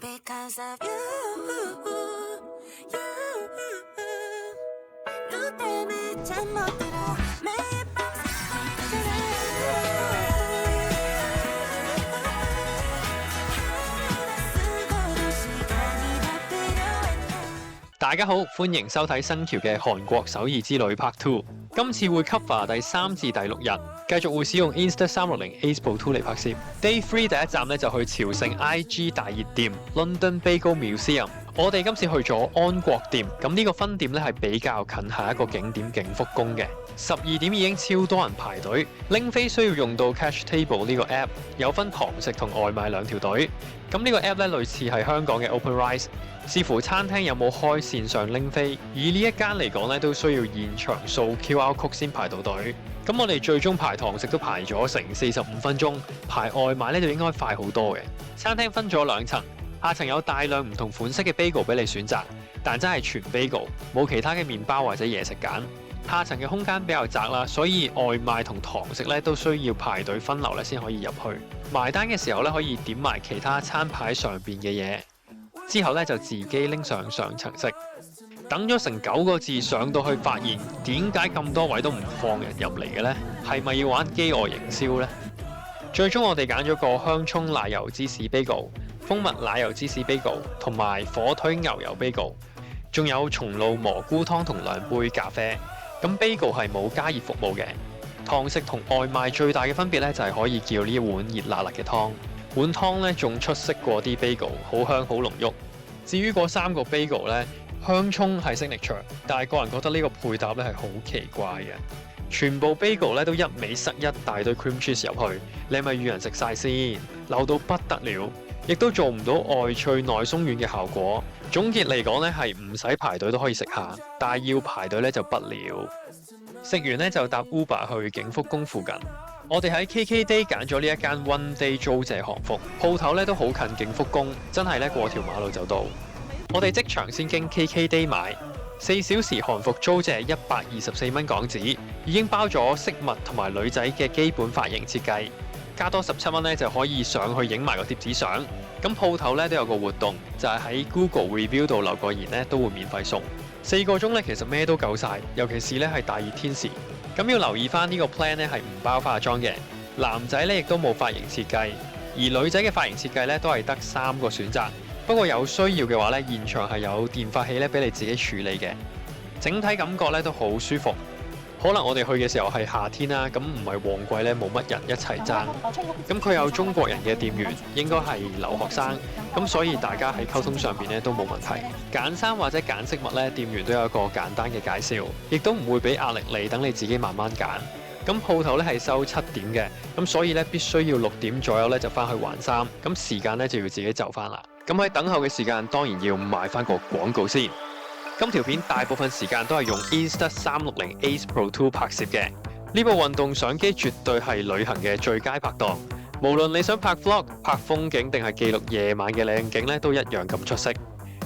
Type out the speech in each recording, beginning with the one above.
Because of you, 너 때문에 잠 못 들어 매일 밤大家好，歡迎收睇新橋嘅韓國首爾之旅 Part 2。今次會 cover 第3至第6日，繼續會使用 Insta360 Ace Pro 2嚟拍攝。Day 3第一站咧就去朝聖 IG 大熱店 London Bagel Museum。我哋今次去咗安國店，咁呢個分店咧係比較近下一個景點景福宮嘅。12點已經超多人排隊，拎飛需要用到 Cash Table 呢個 app， 有分堂食同外賣兩條隊。咁呢個 app 咧類似係香港嘅 OpenRice， 視乎餐廳有冇開線上拎飛。以呢一間嚟講咧，都需要現場掃 QR code 先排到隊。咁我哋最終排堂食都排咗成45分鐘，排外賣咧就應該快好多嘅。餐廳分咗2層，下層有大量唔同款式嘅 bagel 俾你選擇，但真係全 bagel， 冇其他嘅麵包或者嘢食揀。下層嘅空間比較窄啦，所以外賣同堂食咧都需要排隊分流咧先可以入去。埋單嘅時候咧可以點埋其他餐牌上邊嘅嘢，之後咧就自己拎上層食。等咗成9個字上到去，發現點解咁多位都唔放人入嚟嘅呢？係咪要玩飢餓營銷呢？最終我哋揀咗個香葱奶油芝士 bagel、蜂蜜奶油芝士 bagel 同埋火腿牛油 bagel， 仲有松露蘑菇湯同2杯咖啡。咁 bagel 係冇加熱服務嘅。堂食同外賣最大嘅分別咧就係可以叫呢一碗熱辣辣嘅湯，碗湯咧仲出色過啲 bagel， 好香好濃郁。至於嗰3個 bagel 咧，香葱係signature，但係個人覺得呢個配搭咧係好奇怪嘅。全部 bagel 咧都一味塞一大堆 cream cheese 入去，你係咪預人食晒先？流到不得了，亦都做唔到外脆內鬆軟嘅效果。總結嚟講咧係唔使排隊都可以食下，但係要排隊咧就不了。食完咧就搭 Uber 去景福宮附近。我哋喺 KKday 揀咗呢一間 One Day 租借韓服，鋪頭咧都好近景福宮，真係咧過條馬路就到。我哋即場先經 KKday 買4小時韓服租借124蚊港紙，已經包咗飾物同埋女仔嘅基本髮型設計，加多17蚊咧就可以上去影埋個貼紙相。咁鋪頭咧都有個活動，就係喺 Google Review 度留個言咧都會免費送。4個鐘咧其實咩都夠晒，尤其是咧係大熱天時。咁要留意翻呢個 plan 咧係唔包化妝嘅，男仔咧亦都冇髮型設計，而女仔嘅髮型設計咧都係得3個選擇。不過有需要嘅話咧，現場係有電髮器咧俾你自己處理嘅。整體感覺咧都好舒服。可能我哋去嘅時候係夏天啦，咁唔係旺季咧，冇乜人一齊爭。咁佢有中國人嘅店員，應該係留學生，咁所以大家喺溝通上邊咧都冇問題。揀衫或者揀飾物咧，店員都有一個簡單嘅介紹，亦都唔會俾壓力你，等你自己慢慢揀。咁鋪頭咧係收7點嘅，咁所以咧必須要6點左右咧就翻去還衫，咁時間咧就要自己就翻啦。咁喺等候嘅時間，當然要賣翻個廣告先。今條片大部分時間都係用 Insta360 Ace Pro 2拍攝嘅，呢部運動相機絕對係旅行嘅最佳拍檔。無論你想拍 vlog、拍風景定係記錄夜晚嘅靚景咧，都一樣咁出色。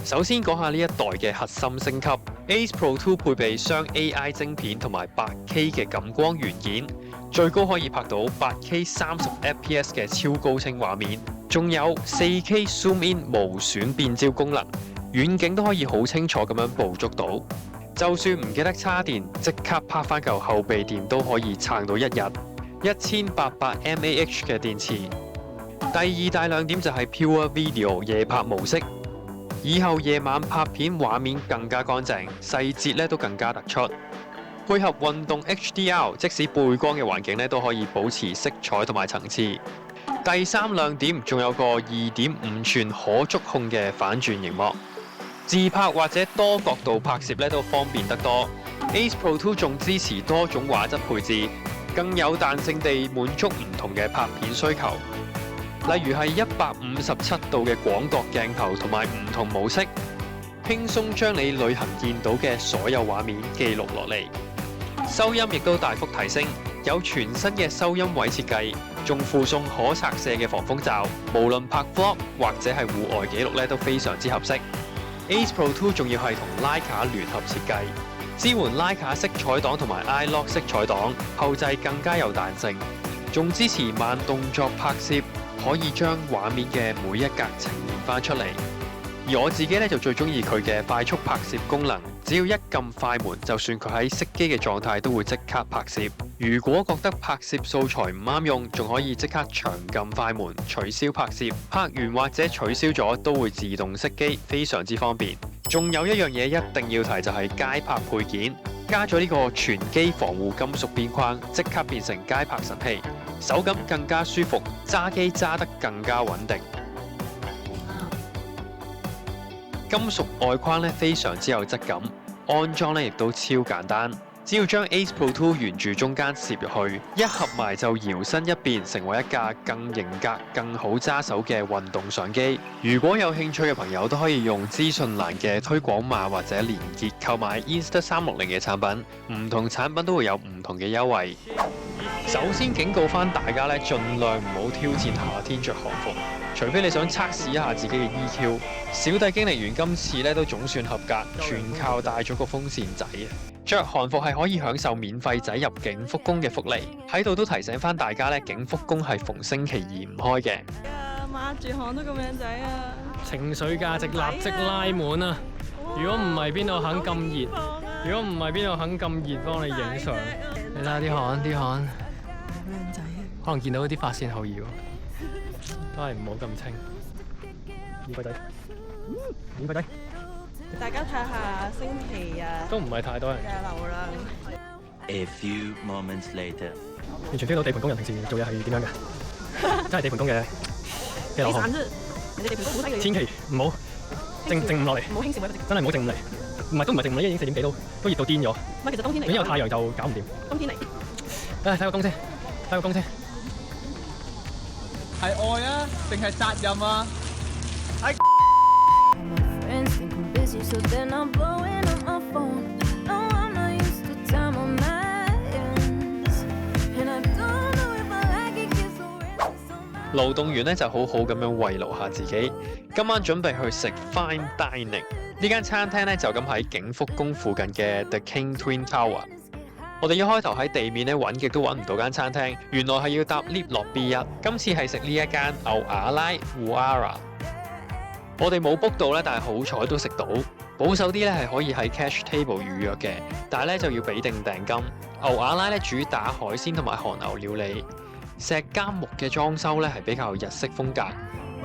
首先講下呢一代嘅核心升級 ，Ace Pro 2配備雙 AI 晶片同埋 8K 嘅感光元件，最高可以拍到 8K 30fps 嘅超高清畫面，仲有 4K Zoom In 無損變焦功能。遠景都可以好清楚咁樣捕捉到，就算唔記得叉電，即刻拍翻嚿後備電都可以撐到1日。1800mAh 嘅電池。第2大亮點就係 Pure Video 夜拍模式，以後夜晚拍片畫面更加乾淨，細節咧都更加突出。配合運動 HDR， 即使背光嘅環境咧都可以保持色彩同埋層次。第3亮點仲有個2.5寸可觸控嘅反轉熒幕。自拍或者多角度拍攝咧都方便得多。Ace Pro 2仲支持多種畫質配置，更有彈性地滿足唔同嘅拍片需求。例如係157度嘅廣角鏡頭同埋唔同模式，輕鬆將你旅行見到嘅所有畫面記錄落嚟。收音亦都大幅提升，有全新嘅收音位設計，仲附送可拆卸嘅防風罩，無論拍 vlog 或者係戶外記錄咧都非常之合適。Ace Pro 2仲要係同 Leica 聯合設計，支援 Leica 色彩檔同埋 iLog 色彩檔，後製更加有彈性，仲支持慢動作拍攝，可以將畫面嘅每一格呈現翻出嚟。而我自己咧就最中意佢嘅快速拍攝功能，只要一撳快門，就算佢喺熄機嘅狀態都會即刻拍攝。如果覺得拍攝素材唔啱用，仲可以即刻長撳快門取消拍攝，拍完或者取消咗都會自動熄機，非常之方便。仲有一樣嘢一定要提就係街拍配件，加咗呢個全機防護金屬邊框，即刻變成街拍神器，手感更加舒服，揸機揸得更加穩定。金屬外框咧非常之有質感，安裝咧亦都超簡單，只要將 Ace Pro 2沿住中間攝入去，一合埋就搖身一變成為一架更型格、更好揸手嘅運動相機。如果有興趣嘅朋友都可以用資訊欄嘅推廣碼或者連結購買 Insta360嘅產品，唔同產品都會有唔同嘅優惠。首先警告翻大家咧，盡量唔好挑戰夏天着韓服。除非你想測試一下自己嘅 EQ， 小弟經歷完今次咧都總算合格，全靠帶咗個風扇仔啊！着韓服係可以享受免費仔入境復工嘅福利，喺度都提醒翻大家咧，警復工係逢星期二唔開嘅。抹住汗都咁靚仔啊！情緒價值立即拉滿啊！如果唔係邊度肯咁熱？如果唔係邊度肯咁熱幫你影相？你睇下啲汗，啲汗，靚仔啊！可能見到啲髮線後搖。都係唔好咁清。免費仔，免費仔。大家睇下星期日都唔係太多人嘅流量。A few moments later， 完全 feel 到地盤工人平時做嘢係點樣嘅，真係地盤工嘅流汗。你哋地盤工好犀利。千祈唔好靜唔落嚟，唔好輕視每一個真係唔好靜唔嚟。唔係都唔係靜唔嚟，已經4點幾都熱到癲咗。唔係，其實冬天嚟。如果有太陽就搞唔掂。冬天嚟。唉，睇個工先，睇個工先。係愛啊，定係責任啊？勞動完咧就好好咁樣慰勞下自己，今晚準備去食 Fine Dining。呢間餐廳咧就咁喺景福宮附近嘅 The King Twin Tower。我哋一開頭喺地面咧揾極都揾唔到間餐廳，原來係要搭 lift 落 B1。今次係食呢一間牛瓦拉 Uara。我哋冇 book 到咧，但係好彩都食到。保守啲咧係可以喺 cash table 預約嘅，但係咧就要俾定訂金。牛瓦拉咧主打海鮮同埋韓牛料理，石監木嘅裝修咧係比較日式風格，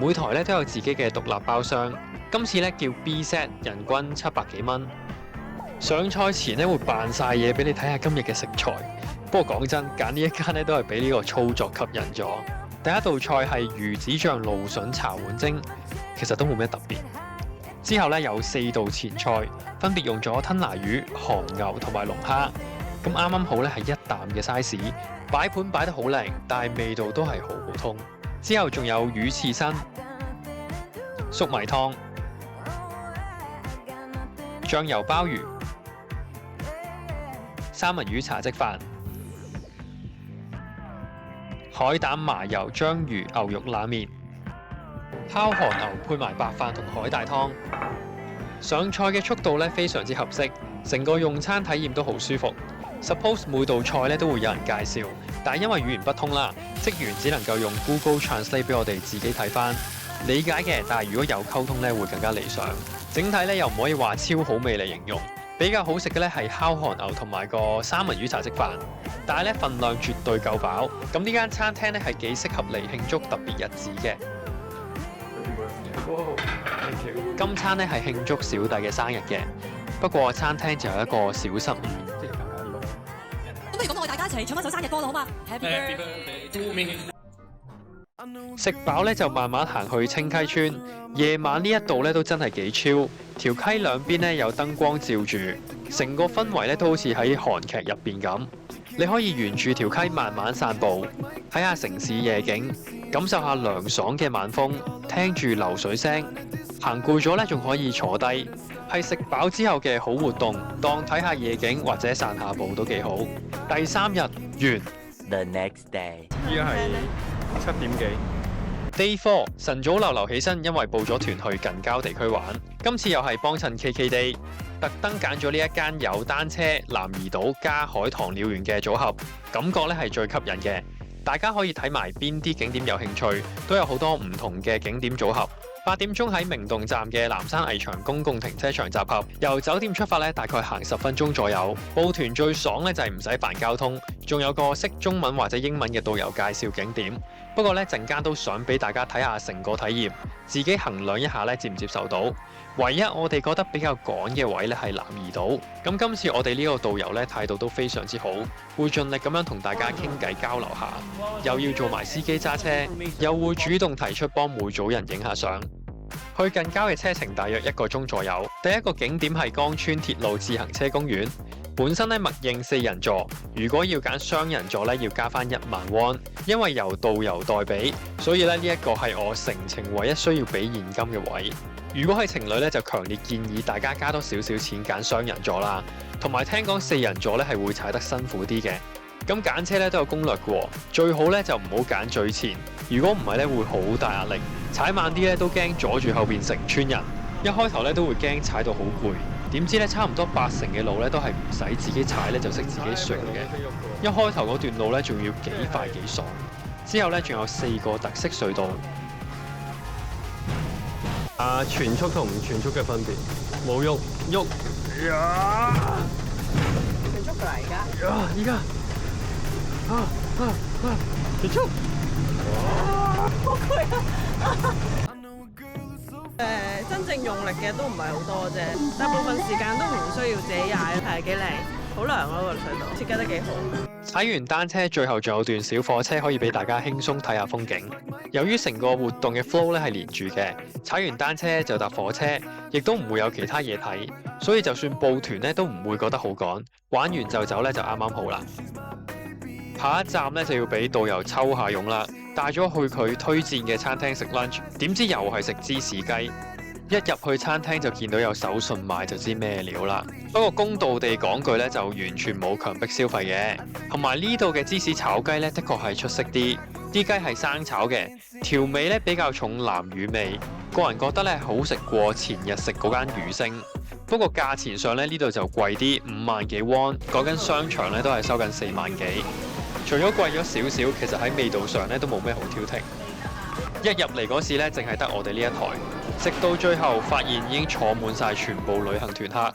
每台咧都有自己嘅獨立包廂。今次咧叫 B set， 人均700幾蚊。上菜前咧會扮晒嘢俾你睇下今日嘅食材，不過講真，揀呢一間咧都係俾呢個操作吸引咗。第一道菜係魚子醬蘆筍茶碗蒸，其實都冇咩特別。之後咧有4道前菜，分別用咗吞拿魚、韓牛同埋龍蝦，咁啱啱好咧係一啖嘅 size， 擺盤擺得好靚，但係味道都係好普通。之後仲有魚刺身、粟米湯、醬油鮑魚、三文魚茶漬飯、海膽麻油章魚牛肉冷麵、烤韓牛配埋白飯同海帶湯。上菜嘅速度咧非常之合適，成個用餐體驗都好舒服。Suppose 每道菜咧都會有人介紹，但係因為語言不通啦，職員只能夠用 Google Translate 俾我哋自己睇返。理解嘅，但係如果有溝通咧會更加理想。整體咧又唔可以話超好味嚟形容。比較好食嘅咧係烤韓牛同埋個三文魚茶漬飯，但係咧份量絕對夠飽。咁呢間餐廳咧係幾適合嚟慶祝特別日子嘅。今餐咧係慶祝小弟嘅生日嘅，不過餐廳就有一個小失誤。咁不如咁，我哋大家一齊唱翻首生日歌啦，好嘛 ？Happy birthday to me。食飽咧就慢慢行去清溪村，夜晚呢一度咧都真係幾 chill，條溪兩邊咧有燈光照住，成個氛圍咧都好似喺韓劇入邊咁。你可以沿住條溪慢慢散步，睇下城市夜景，感受下涼爽嘅晚風，聽住流水聲。行攰咗咧仲可以坐低，係食飽之後嘅好活動，當睇下夜景或者散下步都幾好。第3日完。The next day，依家係7點幾。Day 4晨早流起身，因為報咗團去近郊地區玩。今次又係幫襯 KK Day， 特登揀咗呢一間有單車、南怡島加海棠鳥園嘅組合，感覺咧係最吸引嘅。大家可以睇埋邊啲景點有興趣，都有好多唔同嘅景點組合。8點鐘喺明洞站嘅南山藝場公共停車場集合，由酒店出發咧，大概行10分鐘左右。報團最爽咧就係唔使煩交通，仲有個識中文或者英文嘅導遊介紹景點。不過咧陣間都想俾大家睇下成個體驗，自己衡量一下咧接唔接受到。唯一我哋覺得比較趕嘅位咧係南怡島。咁今次我哋呢個導遊咧態度都非常之好，會盡力咁樣同大家傾偈交流下，又要做埋司機揸車，又會主動提出幫每組人影下相。去近郊嘅車程大約1個鐘左右。第一個景點係江村鐵路自行車公園，本身咧默認4人座，如果要揀雙人座咧要加翻1萬won，因為由導遊代俾，所以咧呢一個係我成程唯一需要俾現金嘅位。如果係情侶咧，就強烈建議大家加多少少錢揀雙人座啦。同埋聽講4人座咧係會踩得辛苦啲嘅。咁揀車咧都有攻略嘅，最好咧就唔好揀最前，如果唔係咧會好大壓力，踩慢啲咧都驚阻住後邊成村人。一開頭咧都會驚踩到好攰，點知咧差唔多80%嘅路咧都係唔使自己踩咧就識自己上嘅。一開頭嗰段路咧仲要幾快幾爽，之後咧仲有4個特色隧道。全速同唔全速嘅分別，冇喐喐。全速㗎啦而家。依家。全速。好攰啊！真正用力嘅都唔係好多啫，大部分時間都唔需要自己踩，係幾靚，好涼咯個隧道，設計得幾好。踩完單車，最後仲有段小火車可以俾大家輕鬆睇下風景。由於成個活動嘅 flow 咧係連住嘅，踩完單車就搭火車，亦都唔會有其他嘢睇，所以就算報團咧都唔會覺得好趕，玩完就走咧就啱啱好啦。下一站咧就要俾導遊抽下傭啦，帶咗去佢推薦嘅餐廳食 lunch， 點知又係食芝士雞。一入去餐廳就見到有手信賣，就知咩料啦。不過公道地講句咧，就完全冇強迫消費嘅。同埋呢度嘅芝士炒雞咧，的確係出色啲。啲雞係生炒嘅，調味咧比較重南乳味，個人覺得咧好食過前日食嗰間魚星。不過價錢上咧呢度就貴啲，5萬幾won，嗰間商場咧都係收緊4萬幾。除咗貴咗少少，其實喺味道上咧都冇咩好挑剔。一入嚟嗰時咧，淨係得我哋呢一台。直到最後發現已經坐滿晒全部旅行團客。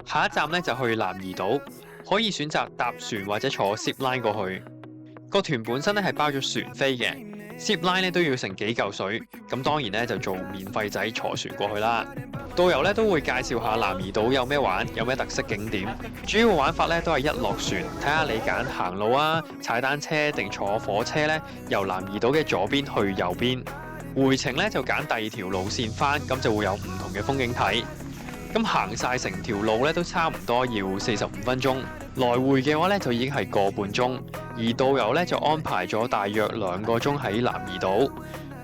下一站咧就去南怡島，可以選擇搭船或者坐 zip line 過去。個團本身咧係包咗船飛嘅 ，zip line 咧都要成幾嚿水，咁當然咧就做免費仔坐船過去啦。導遊咧都會介紹下南怡島有咩玩，有咩特色景點。主要玩法咧都係一落船，睇下你揀行路啊、踩單車定坐火車咧，由南怡島嘅左邊去右邊。回程咧就揀第2條路線返，咁就會有唔同嘅風景睇。咁行晒成條路咧都差唔多要45分鐘，來回嘅話咧就已經係個半鐘。而導遊咧就安排咗大約2個鐘喺南怡島，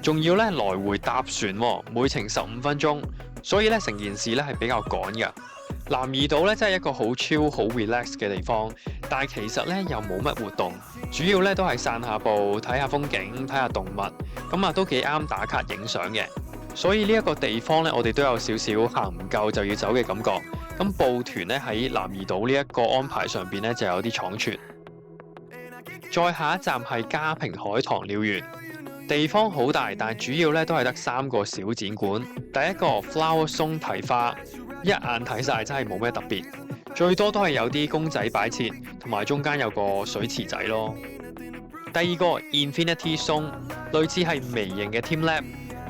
仲要咧來回搭船，每程15分鐘，所以咧成件事咧係比較趕㗎。南怡島咧真係一個好 chill、好 relax 嘅地方，但係其實咧又冇乜活動，主要咧都係散下步、睇下風景、睇下動物，咁啊都幾啱打卡影相嘅。所以呢一個地方咧，我哋都有少少行唔夠就要走嘅感覺。咁報團咧喺南怡島呢一個安排上邊咧就有啲倉促。再下一站係嘉平海棠鳥園，地方好大，但主要咧都係得3個小展館。第一個 Flower Song 睇花，一眼睇晒真係冇咩特別，最多都係有啲公仔擺設，同埋中間有個水池仔咯。第二個 Infinity Song， 類似係微型嘅 TeamLab，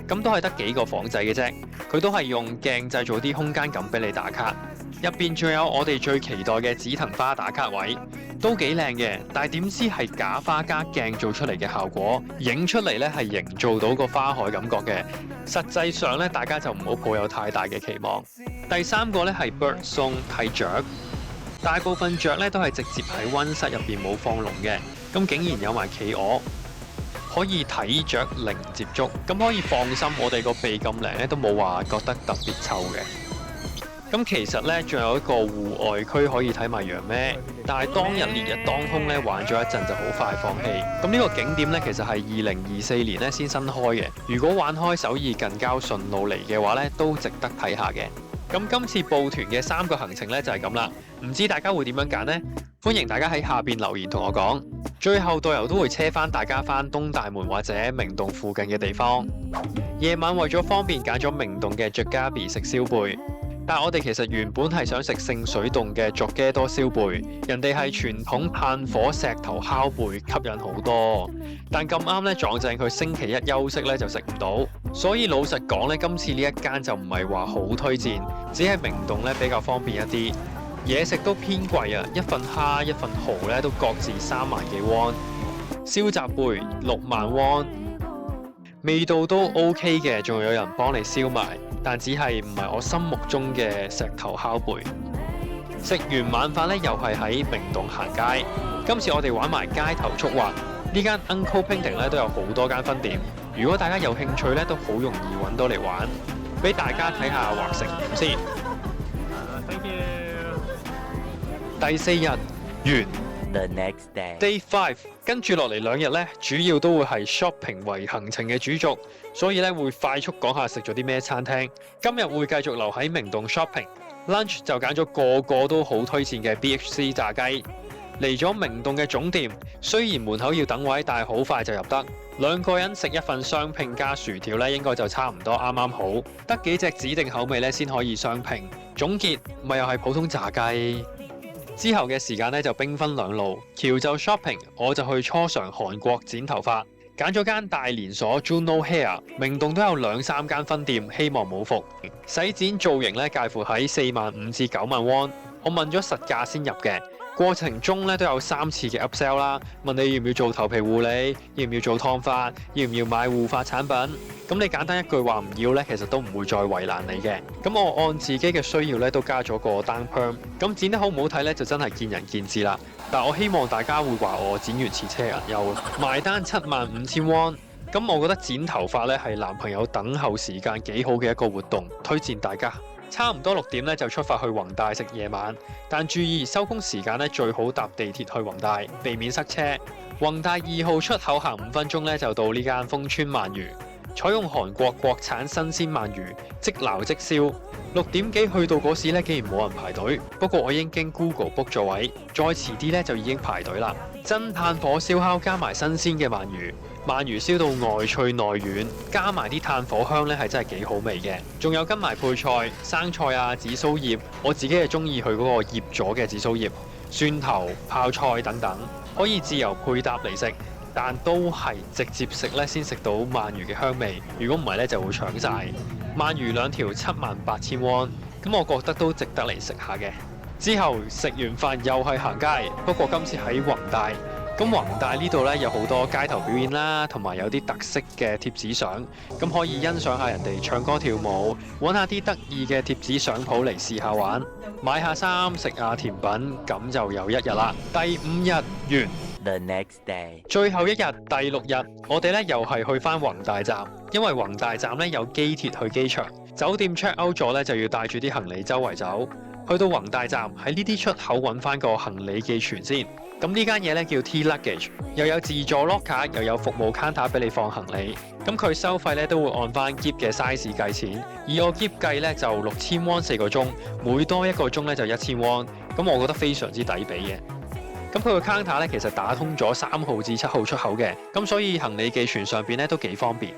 咁都係得幾個房仔嘅啫，佢都係用鏡製造啲空間感俾你打卡。入邊仲有我哋最期待嘅紫藤花打卡位，都幾靚嘅，但係點知係假花加鏡做出嚟嘅效果，影出嚟咧係營造到個花海感覺嘅。實際上咧，大家就唔好抱有太大嘅期望。第3個咧係 Bird Song 睇雀，大部分雀咧都係直接喺溫室入邊冇放籠嘅，咁竟然有埋企鵝，可以睇雀零接觸，咁可以放心，我哋個鼻咁靈咧都冇話覺得特別臭嘅。咁其實咧，仲有一個戶外區可以睇埋羊咩，但係當日烈日當空咧，玩咗一陣就好快放棄。咁呢個景點咧，其實係2024年咧先新開嘅。如果玩開首爾近郊順路嚟嘅話咧，都值得睇下嘅。咁今次報團嘅3個行程咧就係咁啦，唔知大家會點樣揀呢？歡迎大家喺下邊留言同我講。最後導遊都會車翻大家翻東大門或者明洞附近嘅地方。夜晚為咗方便揀咗明洞嘅 Jagabi 食燒貝，但我哋其實原本係想食聖水洞嘅作嘅多燒貝，人哋係傳統炭火石頭烤貝，吸引好多。但咁啱咧撞正佢星期一休息咧就食唔到，所以老實講咧今次呢一間就唔係話好推薦，只係明洞咧比較方便一啲。嘢食都偏貴啊，一份蝦一份蠔咧都各自3萬幾won，燒雜貝6萬won，味道都 OK 嘅，仲有人幫你燒埋，但只係唔係我心目中嘅石頭烤貝。食完晚飯咧，又係喺明洞行街。今次我哋玩埋街頭速滑，呢間 Uncle Painting 咧都有好多間分店，如果大家有興趣咧，都好容易揾到嚟玩。俾大家睇下畫成點先。Thank you。第4日完。The next day. Day 5，跟住落嚟2日咧，主要都會係 shopping 為行程嘅主軸，所以咧會快速講下食咗啲咩餐廳。今日會繼續留喺明洞 shopping，lunch 就揀咗個個都好推薦嘅 BHC 炸雞。嚟咗明洞嘅總店，雖然門口要等位，但係好快就入得。2個人食一份雙拼加薯條咧，應該就差唔多啱啱好。得幾隻指定口味咧先可以雙拼。總結咪又係普通炸雞。之後嘅時間咧就兵分兩路，喬就 shopping， 我就去初嘗韓國剪頭髮，揀咗間大連鎖 Juno Hair， 明洞都有2-3間分店，希望冇伏。洗剪造型咧介乎喺45000至9萬won，我問咗實價先入嘅。過程中咧都有3次嘅 upsell 啦，問你要唔要做頭皮護理，要唔要做燙髮，要唔要買護髮產品。咁你簡單一句話唔要咧，其實都唔會再為難你嘅。咁我按自己嘅需要咧都加咗個 down perm。咁剪得好唔好睇咧，就真係見仁見智啦。但我希望大家會話我剪完似車人優，埋單75000won。咁我覺得剪頭髮咧係男朋友等候時間幾好嘅一個活動，推薦大家。差唔多6點咧就出發去宏大食夜晚，但注意收工時間咧最好搭地鐵去宏大，避免塞車。宏大2號出口行5分鐘咧就到呢間豐川鰻魚，採用韓國國產新鮮鰻魚，即撈即燒。6點幾去到嗰時咧竟然冇人排隊，不過我已經經 Google book 咗位，再遲啲咧就已經排隊啦。真炭火燒烤加埋新鮮嘅鰻魚。鰻魚燒到外脆內軟，加埋啲炭火香咧，係真係幾好味嘅。仲有跟埋配菜、生菜啊、紫蘇葉，我自己係中意佢嗰個醃咗嘅紫蘇葉、蒜頭、泡菜等等，可以自由配搭嚟食。但都係直接食咧先食到鰻魚嘅香味，如果唔係咧就會搶晒。鰻魚2條78000won，咁我覺得都值得嚟食下嘅。之後食完飯又係行街，不過今次喺宏大。咁宏大呢度咧有好多街頭表演啦，同埋有啲特色嘅貼紙相，咁可以欣賞下人哋唱歌跳舞，揾下啲得意嘅貼紙相鋪嚟試下玩，買下衫食下甜品，咁就有1日啦。第5日完。The next day. 最後1日第6日，我哋咧又係去翻宏大站，因為宏大站咧有機鐵去機場，酒店 check out 咗咧就要帶住啲行李周圍走。去到宏大站喺呢啲出口揾翻個行李寄存先。咁呢間嘢咧叫 T Luggage， 又有自助 locker， 又有服務 counter 俾你放行李。咁佢收費咧都會按翻篋嘅 size 計錢，以我篋計咧就6000won 4個鐘，每多1個鐘咧就1000won，咁我覺得非常之抵俾嘅。咁佢個 counter 咧其實打通咗3號至7號出口嘅，咁所以行李寄存上邊咧都幾方便。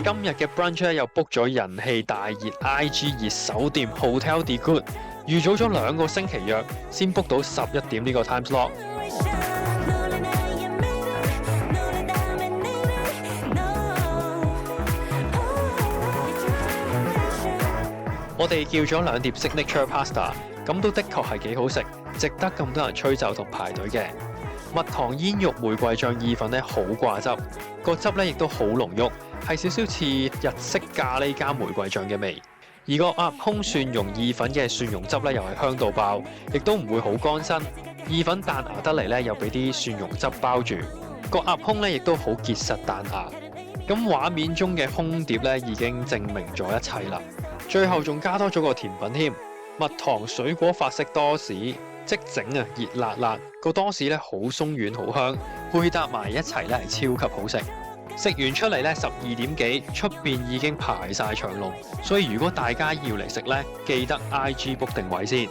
今日嘅 brunch 咧又 book 咗人氣大熱 IG 熱手店 Hotel The Good， 預早咗2個星期約先 book 到11點呢個 time slot。我哋叫咗2碟 signature pasta， 咁都的確係幾好食，值得咁多人吹走同排隊嘅。蜜糖煙肉玫瑰醬意粉咧好掛汁，個汁咧亦都好濃郁，係少少似日式咖喱加玫瑰醬嘅味。而個鴨胸蒜蓉意粉嘅蒜蓉汁咧又係香到爆，亦都唔會好乾身。意粉彈牙得嚟咧又俾啲蒜蓉汁包住，個鴨胸咧亦都好結實彈牙。咁畫面中嘅空碟咧已經證明咗一切啦。最後仲加多咗個甜品添，蜜糖水果法式多士，即整啊，熱辣辣，個多士咧好鬆軟好香，配搭埋一齊咧係超級好食。食完出嚟咧12點幾，出邊已經排晒長龍，所以如果大家要嚟食咧，記得 IG book 定位先。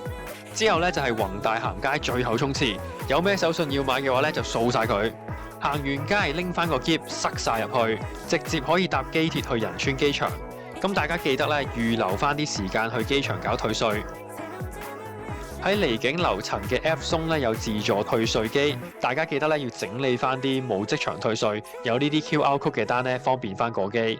之後咧就係宏大行街最後衝刺，有咩手信要買嘅話咧就掃晒佢。行完街拎翻個篋塞晒入去，直接可以搭機鐵去仁川機場。咁大家記得咧預留翻啲時間去機場搞退稅。喺離境樓層嘅 F-Zone 咧有自助退稅機，大家記得咧要整理翻啲冇即場退稅，有呢啲 QR code 嘅單咧方便翻過機。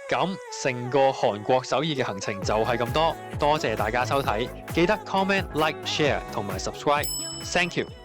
咁成個韓國首爾嘅行程就係咁多，多謝大家收睇，記得 comment、like、share 同埋 subscribe，thank you。